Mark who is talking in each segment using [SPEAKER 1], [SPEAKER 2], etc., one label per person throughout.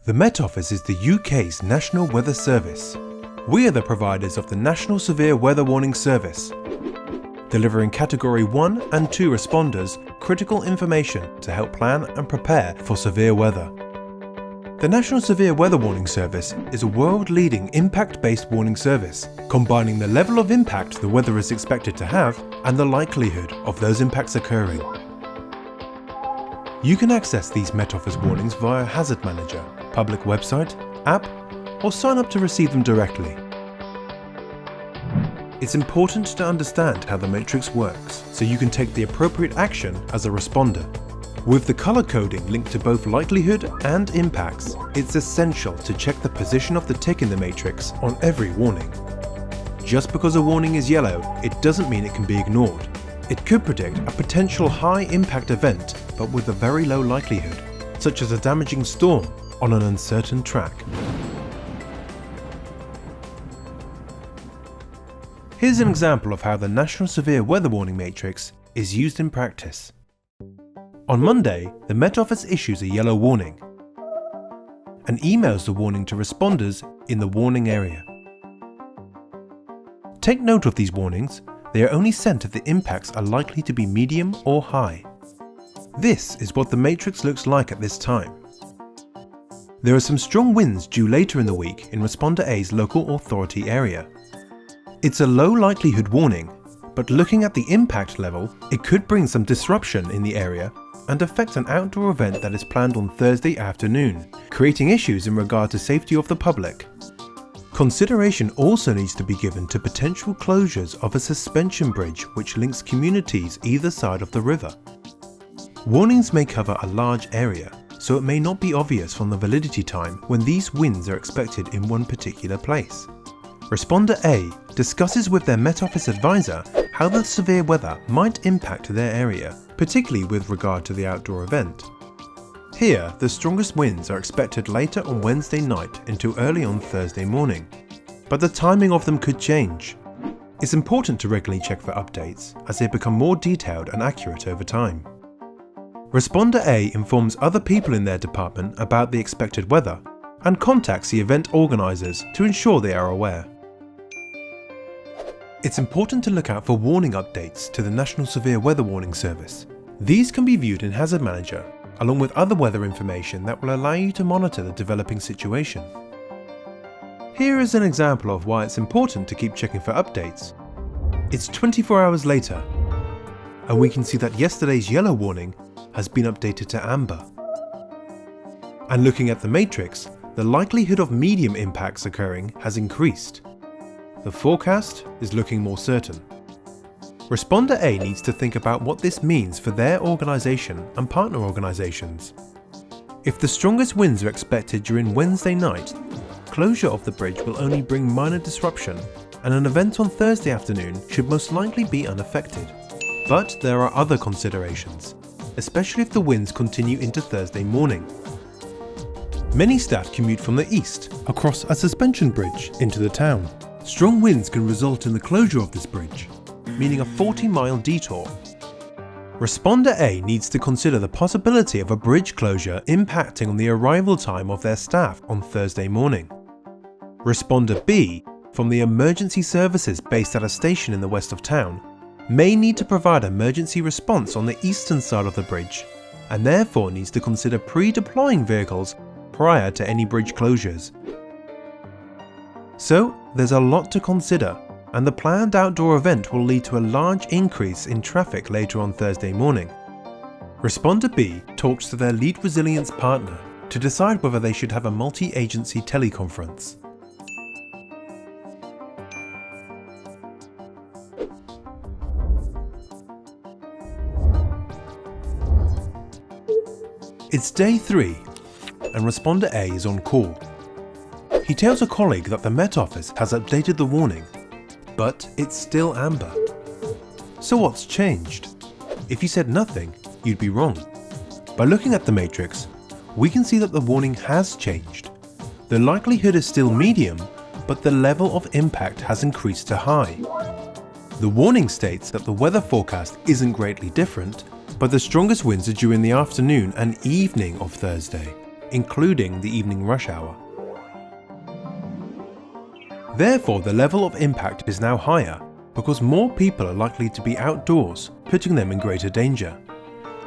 [SPEAKER 1] The Met Office is the UK's National Weather Service. We are the providers of the National Severe Weather Warning Service, delivering Category 1 and 2 responders critical information to help plan and prepare for severe weather. The National Severe Weather Warning Service is a world-leading impact-based warning service, combining the level of impact the weather is expected to have and the likelihood of those impacts occurring. You can access these Met Office warnings via Hazard Manager, public website, app, or sign up to receive them directly. It's important to understand how the matrix works so you can take the appropriate action as a responder. With the colour coding linked to both likelihood and impacts, it's essential to check the position of the tick in the matrix on every warning. Just because a warning is yellow, it doesn't mean it can be ignored. It could predict a potential high-impact event, but with a very low likelihood, such as a damaging storm on an uncertain track. Here's an example of how the National Severe Weather Warning Matrix is used in practice. On Monday, the Met Office issues a yellow warning and emails the warning to responders in the warning area. Take note of these warnings. They are only sent if the impacts are likely to be medium or high. This is what the matrix looks like at this time. There are some strong winds due later in the week in Responder A's local authority area. It's a low likelihood warning, but looking at the impact level, it could bring some disruption in the area and affect an outdoor event that is planned on Thursday afternoon, creating issues in regard to safety of the public. Consideration also needs to be given to potential closures of a suspension bridge which links communities either side of the river. Warnings may cover a large area, so it may not be obvious from the validity time when these winds are expected in one particular place. Responder A discusses with their Met Office advisor how the severe weather might impact their area, particularly with regard to the outdoor event. Here, the strongest winds are expected later on Wednesday night into early on Thursday morning, but the timing of them could change. It's important to regularly check for updates as they become more detailed and accurate over time. Responder A informs other people in their department about the expected weather and contacts the event organisers to ensure they are aware. It's important to look out for warning updates to the National Severe Weather Warning Service. These can be viewed in Hazard Manager, along with other weather information that will allow you to monitor the developing situation. Here is an example of why it's important to keep checking for updates. It's 24 hours later, and we can see that yesterday's yellow warning has been updated to amber. And looking at the matrix, the likelihood of medium impacts occurring has increased. The forecast is looking more certain. Responder A needs to think about what this means for their organisation and partner organisations. If the strongest winds are expected during Wednesday night, closure of the bridge will only bring minor disruption, and an event on Thursday afternoon should most likely be unaffected. But there are other considerations, especially if the winds continue into Thursday morning. Many staff commute from the east across a suspension bridge into the town. Strong winds can result in the closure of this bridge, meaning a 40-mile detour. Responder A needs to consider the possibility of a bridge closure impacting on the arrival time of their staff on Thursday morning. Responder B, from the emergency services based at a station in the west of town, may need to provide emergency response on the eastern side of the bridge, and therefore needs to consider pre-deploying vehicles prior to any bridge closures. So, there's a lot to consider, and the planned outdoor event will lead to a large increase in traffic later on Thursday morning. Responder B talks to their lead resilience partner to decide whether they should have a multi-agency teleconference. It's day 3, and Responder A is on call. He tells a colleague that the Met Office has updated the warning, but it's still amber. So what's changed? If you said nothing, you'd be wrong. By looking at the matrix, we can see that the warning has changed. The likelihood is still medium, but the level of impact has increased to high. The warning states that the weather forecast isn't greatly different, but the strongest winds are due in the afternoon and evening of Thursday. including the evening rush hour. Therefore, the level of impact is now higher because more people are likely to be outdoors, putting them in greater danger.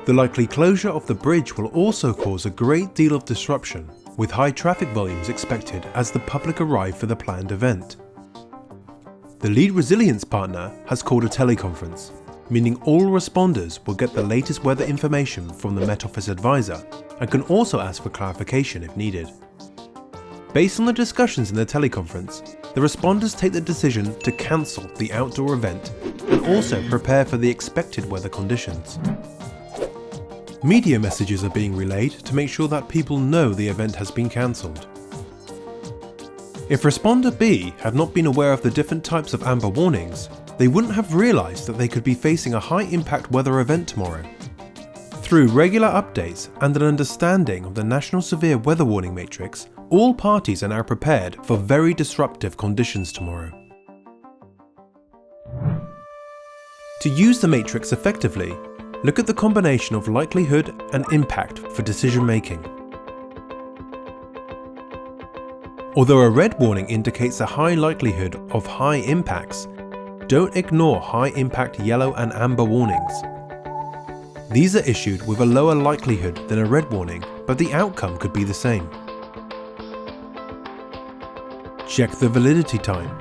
[SPEAKER 1] The likely closure of the bridge will also cause a great deal of disruption, with high traffic volumes expected as the public arrive for the planned event. The lead resilience partner has called a teleconference, meaning all responders will get the latest weather information from the Met Office advisor and can also ask for clarification if needed. Based on the discussions in the teleconference, the responders take the decision to cancel the outdoor event and also prepare for the expected weather conditions. Media messages are being relayed to make sure that people know the event has been cancelled. If Responder B had not been aware of the different types of amber warnings, they wouldn't have realised that they could be facing a high-impact weather event tomorrow. Through regular updates and an understanding of the National Severe Weather Warning Matrix, all parties are now prepared for very disruptive conditions tomorrow. To use the matrix effectively, look at the combination of likelihood and impact for decision making. Although a red warning indicates a high likelihood of high impacts, don't ignore high impact yellow and amber warnings. These are issued with a lower likelihood than a red warning, but the outcome could be the same. Check the validity time.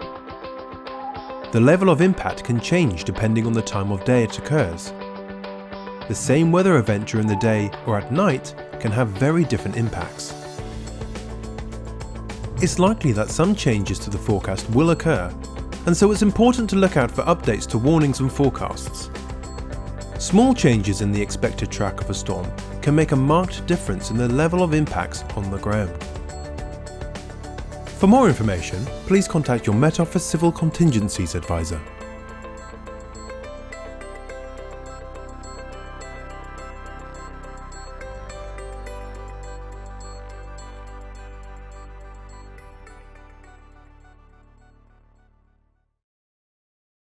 [SPEAKER 1] The level of impact can change depending on the time of day it occurs. The same weather event during the day or at night can have very different impacts. It's likely that some changes to the forecast will occur, and so it's important to look out for updates to warnings and forecasts. Small changes in the expected track of a storm can make a marked difference in the level of impacts on the ground. For more information, please contact your Met Office Civil Contingencies advisor.